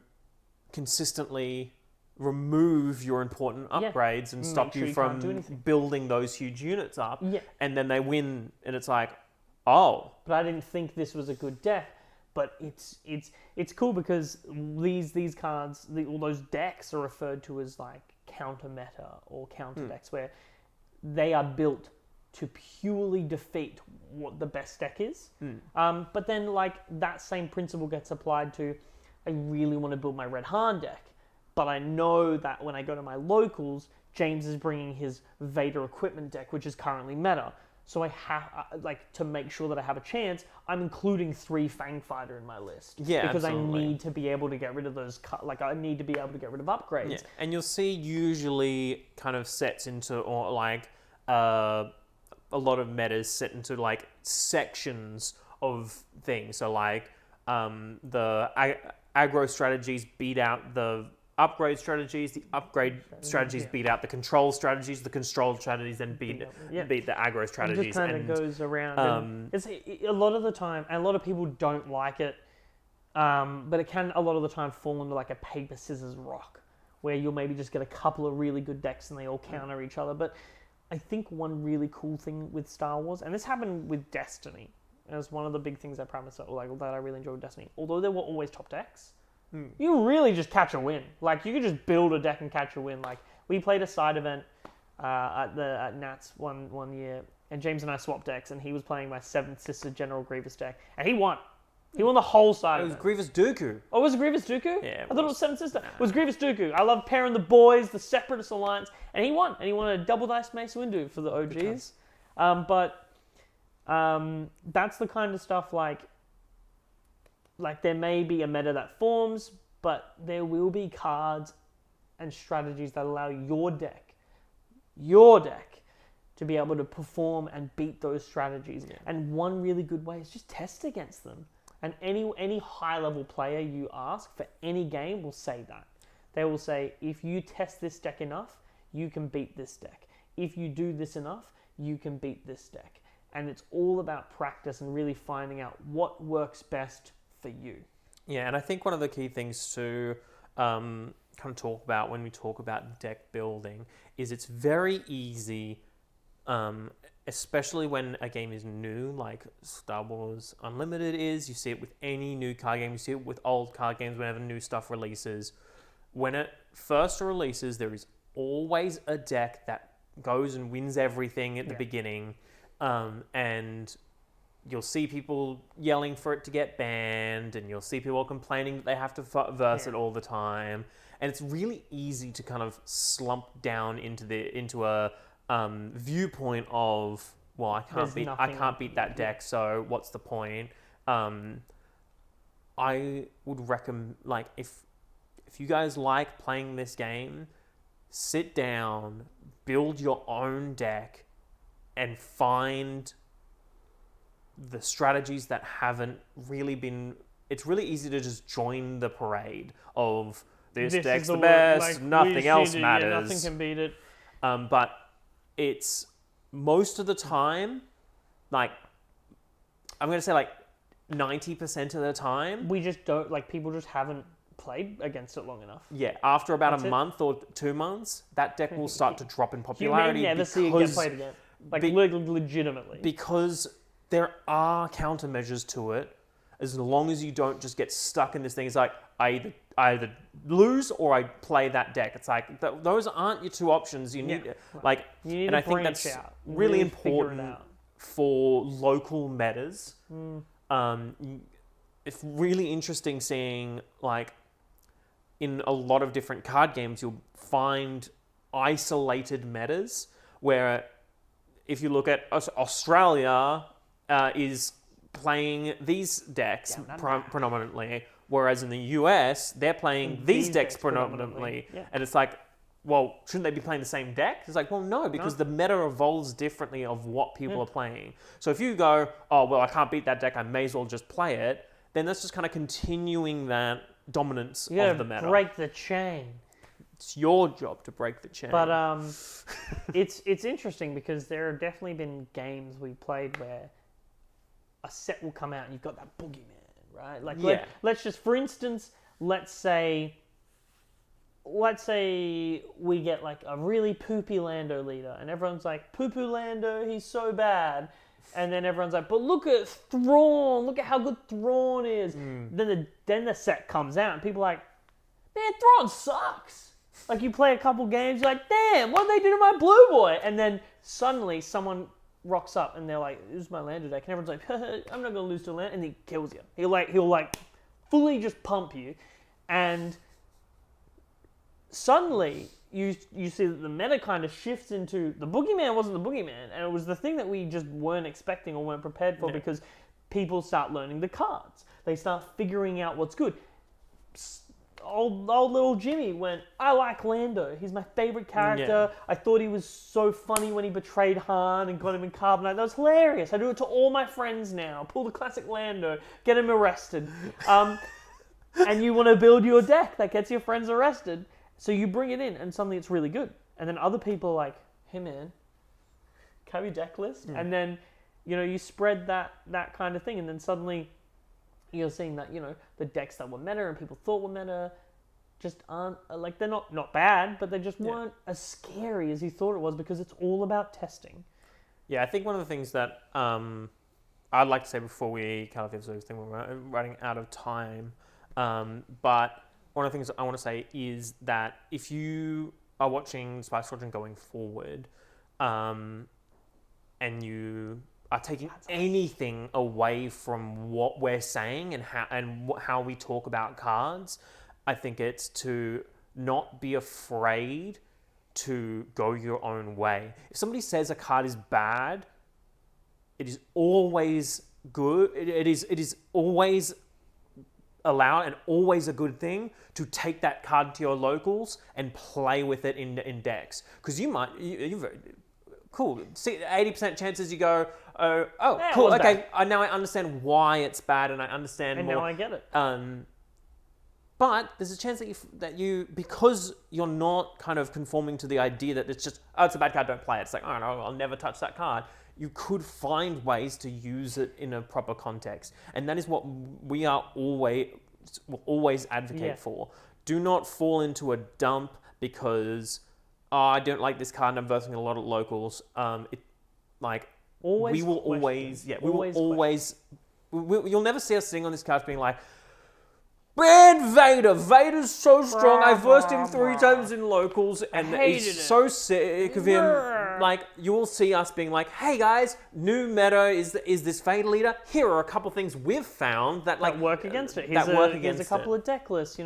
consistently remove your important Yeah. upgrades and Make stop sure you you can't do from anything. building those huge units up. Yeah. And then they win, and it's like, oh, But I didn't think this was a good deck. But it's cool because these cards, all those decks are referred to as like counter meta or counter decks, where they are built to purely defeat what the best deck is. But then like that same principle gets applied to, I really want to build my Red Han deck, but I know that when I go to my locals, James is bringing his Vader equipment deck, which is currently meta. So I have, like, to make sure that I have a chance, I'm including 3 Fang Fighter in my list. Yeah, because absolutely. I need to be able to get rid of those, I need to be able to get rid of upgrades. yeah. And you'll see usually kind of sets into, or like a lot of metas set into like sections of things. So like the aggro strategies beat out the upgrade strategies, the upgrade strategies beat out the control strategies, the control strategies then beat the aggro It strategies. just kind of goes around. And it's a lot of the time, and a lot of people don't like it, but it can a lot of the time fall into like a paper, scissors, rock, where you'll maybe just get a couple of really good decks and they all counter each other. But I think one really cool thing with Star Wars, and this happened with Destiny, as one of the big things I promised that I really enjoyed with Destiny, although there were always top decks, you really just catch a win. Like, you could just build a deck and catch a win. Like, we played a side event at Nats one year, and James and I swapped decks, and he was playing my 7th Sister General Grievous deck, and he won. He won the whole side It of was it. Grievous Dooku. Oh, was it Grievous Dooku? Yeah, I thought it was Seven Sister. It was Grievous Dooku. I love pairing the boys, the Separatist Alliance, and he won. And he won a double dice Mace Windu for the OGs. But that's the kind of stuff like there may be a meta that forms, but there will be cards and strategies that allow your deck to be able to perform and beat those strategies. Yeah. And one really good way is just test against them. And any high-level player you ask for any game will say that. They will say, if you test this deck enough, you can beat this deck. If you do this enough, you can beat this deck. And it's all about practice and really finding out what works best for you. Yeah, and I think one of the key things to kind of talk about when we talk about deck building is it's very easy, especially when a game is new, like Star Wars Unlimited is. You see it with any new card game. You see it with old card games whenever new stuff releases. When it first releases, there is always a deck that goes and wins everything at the beginning. And you'll see people yelling for it to get banned, and you'll see people complaining that they have to verse it all the time. And it's really easy to kind of slump down into a viewpoint of, well, I can't beat that deck, so what's the point? I would recommend, like, if you guys like playing this game, sit down, build your own deck, and find the strategies that haven't really been... It's really easy to just join the parade of this deck's the best, nothing else matters. Yeah, nothing can beat it. But it's most of the time, like, I'm going to say like 90% of the time. We just don't, like, people just haven't played against it long enough. Yeah, after about That's a it. month or 2 months, that deck will start to drop in popularity. You may never see it get played again. Like, legitimately. Because there are countermeasures to it, as long as you don't just get stuck in this thing. It's like, I either lose or I play that deck. It's like, those aren't your two options. You need, like, you need and to I think branch that's out. really Really figure it important out. for local metas. It's really interesting seeing, like, in a lot of different card games, you'll find isolated metas where, if you look at Australia, is playing these decks predominantly, whereas in the US, they're playing these decks predominantly. Yeah. And it's like, well, shouldn't they be playing the same deck? It's like, well, no, because the meta evolves differently of what people are playing. So if you go, oh, well, I can't beat that deck, I may as well just play it, then that's just kind of continuing that dominance of the meta. Break the chain. It's your job to break the chain. But it's interesting because there have definitely been games we played where a set will come out and you've got that boogeyman, right? Like, let's just, for instance, let's say we get like a really poopy Lando leader, and everyone's like, poo-poo Lando, he's so bad. And then everyone's like, but look at Thrawn, look at how good Thrawn is. Then the set comes out and people are like, man, Thrawn sucks. Like, you play a couple games, you're like, damn, what did they do to my blue boy? And then suddenly someone rocks up and they're like, this is my Lando deck. And everyone's like, I'm not going to lose to Lando. And he kills you. He'll fully just pump you. And suddenly you see that the meta kind of shifts into, the boogeyman wasn't the boogeyman. And it was the thing that we just weren't expecting or weren't prepared for, because people start learning the cards. They start figuring out what's good. Old little Jimmy went, I like Lando. He's my favorite character. Yeah. I thought he was so funny when he betrayed Han and got him in carbonite. That was hilarious. I do it to all my friends now. Pull the classic Lando. Get him arrested. And you want to build your deck that gets your friends arrested. So you bring it in and suddenly it's really good. And then other people are like, hey man, can I have your deck list? And then, you spread that kind of thing. And then suddenly you're seeing that, the decks that were meta and people thought were meta just aren't, like, they're not bad, but they just weren't as scary as you thought it was, because it's all about testing. Yeah, I think one of the things that I'd like to say before we kind of get to this thing, we're running out of time, but one of the things I want to say is that if you are watching Spy Squadron going forward, and you are taking anything away from what we're saying and how we talk about cards. I think it's to not be afraid to go your own way. If somebody says a card is bad, it is always good. It is always allowed and always a good thing to take that card to your locals and play with it in decks. Because you've cool. See, 80% chances you go, Yeah, cool. it was Okay, now I understand why it's bad, and I understand And more. now I get it. But there's a chance that you because you're not kind of conforming to the idea that it's just it's a bad card, don't play it. It's like, oh no, I'll never touch that card. You could find ways to use it in a proper context, and that is what we are always advocate for. Do not fall into a dump because I don't like this card and I'm versing a lot of locals. Always we will question. you'll never see us sitting on this couch being like, ban Vader. Vader's so strong. I versed him 3 times in locals, and he's so sick of him. Like, you will see us being like, "Hey guys, new meta is this Vader leader. Here are a couple things we've found that work against it. Here's a couple of deck lists.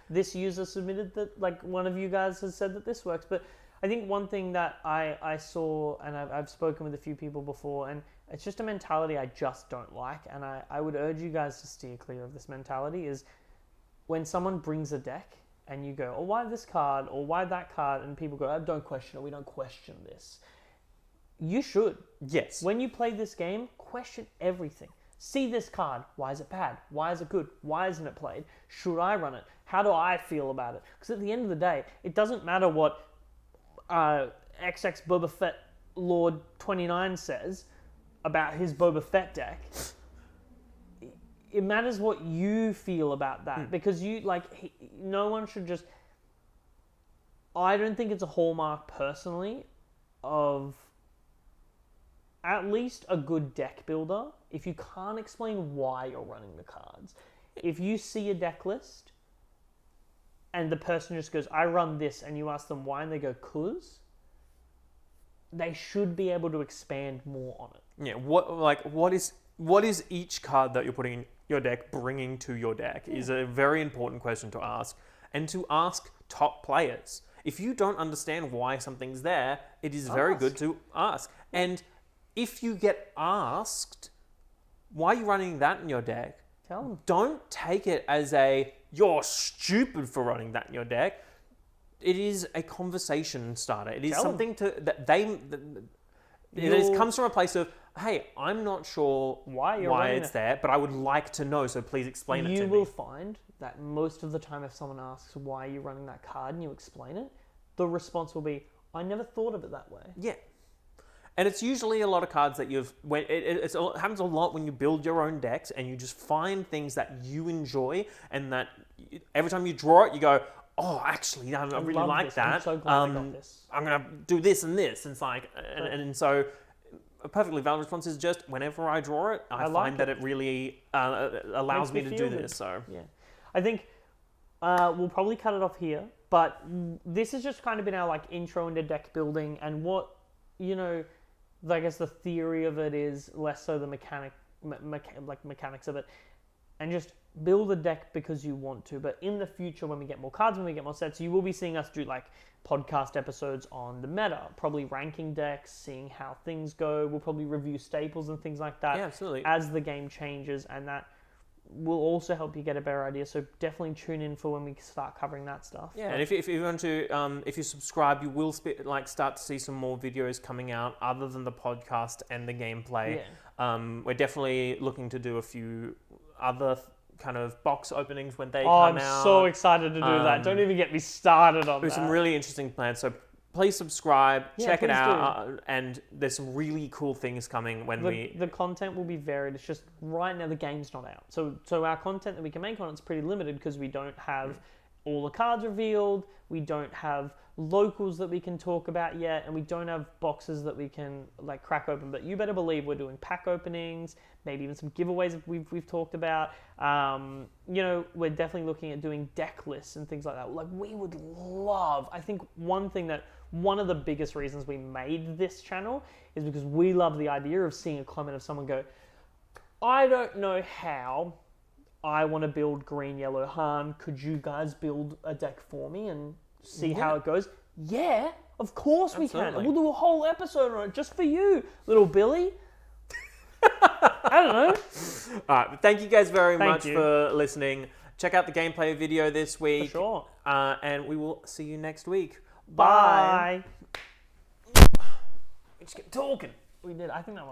This user submitted that. Like, one of you guys has said that this works." But I think one thing that I saw, and I've spoken with a few people before, and it's just a mentality I just don't like, and I would urge you guys to steer clear of this mentality. Is when someone brings a deck and you go, oh, why this card or why that card, and people go, oh, don't question it, we don't question this. You should. Yes. When you play this game, question everything. See this card, why is it bad? Why is it good? Why isn't it played? Should I run it? How do I feel about it? Because at the end of the day, it doesn't matter what XX Boba Fett Lord 29 says about his Boba Fett deck. It matters what you feel about that, because no one should just. I don't think it's a hallmark personally of at least a good deck builder if you can't explain why you're running the cards. If you see a deck list and the person just goes, I run this, and you ask them why and they go, 'cause, they should be able to expand more on it. Yeah, what is each card that you're putting in your deck bringing to your deck is a very important question to ask, and to ask top players. If you don't understand why something's there, it is very good to ask. And if you get asked, why are you running that in your deck? Tell them. Don't take it as you're stupid for running that in your deck. It is a conversation starter. It is something it comes from a place of, hey, I'm not sure why it's there, but I would like to know, so please explain it to me. You will find that most of the time if someone asks why you're running that card and you explain it, the response will be, I never thought of it that way. Yeah. And it's usually a lot of cards that it happens a lot when you build your own decks and you just find things that you enjoy, and that every time you draw it, you go, oh, actually, I really like this. that. I'm so glad I got this. I'm going to do this and this. And it's like, and so a perfectly valid response is just whenever I draw it, I find that it really allows me to do this. So yeah, I think we'll probably cut it off here. But this has just kind of been our intro into deck building, and what I guess the theory of it is less so the mechanics of it, and just build a deck because you want to. But in the future, when we get more cards, when we get more sets, you will be seeing us do podcast episodes on the meta, probably ranking decks, seeing how things go. We'll probably review staples and things like that. Yeah, absolutely. As the game changes, and that will also help you get a better idea. So definitely tune in for when we start covering that stuff. Yeah, and if you want to, if you subscribe, you will start to see some more videos coming out other than the podcast and the gameplay. Yeah. We're definitely looking to do a few other kind of box openings when they come out. I'm so excited to do that. Don't even get me started on that. There's some really interesting plans. So please subscribe, check it out, and there's some really cool things coming when the content will be varied. It's just right now the game's not out, so our content that we can make on it's pretty limited because we don't have all the cards revealed, we don't have locals that we can talk about yet, and we don't have boxes that we can crack open. But you better believe we're doing pack openings, maybe even some giveaways we've talked about. We're definitely looking at doing deck lists and things like that. We would love, I think one thing that one of the biggest reasons we made this channel is because we love the idea of seeing a comment of someone go, I don't know how I want to build green, yellow Han. Could you guys build a deck for me and see how it goes? Yeah, of course we can. Absolutely. We'll do a whole episode on it just for you, little Billy. I don't know. All right, thank you guys very much you. for listening. Check out the gameplay video this week. For sure. And we will see you next week. Bye. We just kept talking. We did. I think that one.